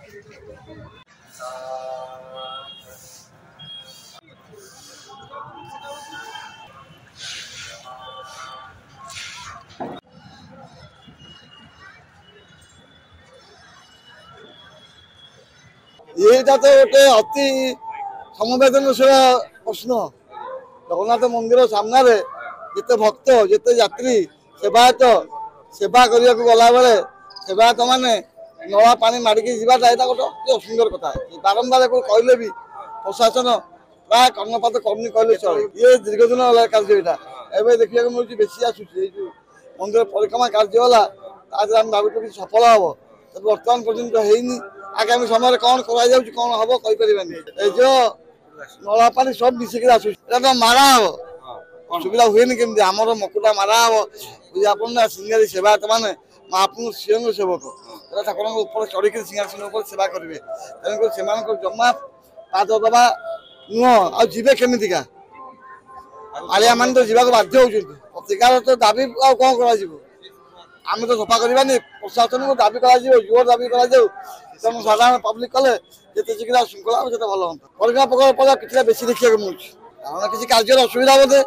এইটা তো গোটে অতি সংবেদনশীল প্রশ্ন। জগন্নাথ মন্দির সামনে যেতে ভক্ত যেতে যাত্রী সেবায়ত সেবা করা গলা বেড়ে সেবায়ত মানে নলা পানি মাড়িকি যাওয়াটা এটা গোটে অতি অসুন্দর কথা। বারম্বার কহিলে भी প্রশাসন প্রায় কর্ণপাত করনি कहले চলে। ইয়ে দীর্ঘদিন কার্য এটা এবার দেখা মিলুଛି বেশি আসুଛି। এই যে মন্দির পরিক্রমা কার্য হলা তাদের আমি ভাবুଛୁ কিছু সফল হব, তবে বর্তমান পর্যন্ত হয়নি। আগামী সময় কଣ କରାଯାଉଛି କଣ হব କହିପାରିବାନି। এই যে নলা পানি সব মিশিকি আসুଛି এটা তো মারা হব, সুবিধা ହୁଏନି କେମିତି। ଆମର ମକୁଟା ମାରା ହବ ପୂଜା ପୂର୍ଣ୍ଣ ସିଂହାରୀ ସେବାୟତ ମାନେ ମହାପ୍ରଭୁ ସ୍ୱୟଂ ସେବକ ଏଟା ଠାକୁରଙ୍କ ଉପରେ ଚଢିକି ସିଂହାସନ ଉପରେ ସେବା କରିବେ। ତେଣୁକରି ସେମାନଙ୍କୁ ଜମା ପାଦ ଦବା ନୁହଁ। ଆଉ ଯିବେ କେମିତିକା? ମାଳିଆ ମାନେ ତ ଯିବାକୁ ବାଧ୍ୟ ହଉଛନ୍ତି। ପ୍ରତିକାର ତ ଦାବି ଆଉ କଣ କରାଯିବ? ଆମେ ତ ସଫା କରିବାନି, ପ୍ରଶାସନକୁ ଦାବି କରାଯିବ, ଜୋର ଦାବି କରାଯାଉ। ତେଣୁ ସାଧାରଣ ପବ୍ଲିକ କଲେ ଯେତେ ଶୀଘ୍ର ଶୃଙ୍ଖଳା ହେବ ସେତେ ଭଲ ହୁଅନ୍ତା। ପରିକ୍ରମା ପ୍ରକଳ୍ପ କିଛିଟା ବେଶୀ ଦେଖିବାକୁ ମିଳୁଛି, କାରଣ କିଛି କାର୍ଯ୍ୟରେ ଅସୁବିଧା ବୋଧେ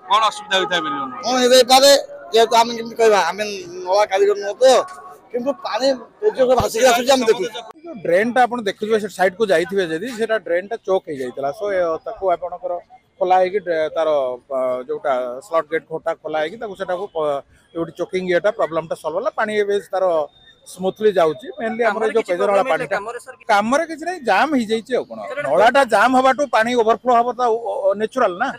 କଣ ଅସୁବିଧା ହୋଇଥାଏ କଣ ହେଇଯାଇପାରେ। ଯେହେତୁ ଆମେ କେମିତି କହିବା, ଆମେ ନୂଆ କାରିଗର ନୁହଁ ତ, କିନ୍ତୁ ପାଣି ଭାସିକି ଆସୁଛି ଆମେ ଦେଖୁଛୁ। ड्रेन टा आपण देखुवे से साइड को जाइथिबे जदी सेटा ड्रेन टा चोक हे जाइतला। सो ताको आपणकर खोला है कि तार जोटा स्लॉट गेट खोटा खोला है कि ताको सेटा को जोटी चोकिंग एटा प्रॉब्लम टा सॉल्व होला। पानी एबे तार स्मूथली जाउची। मेनली हमर जो पेजरवाला पानी काम रे किछ नै जाम ही जाइची। कोन नळाटा जाम हबाटू पानी ओवरफ्लो हबो ता नेचुरल ना।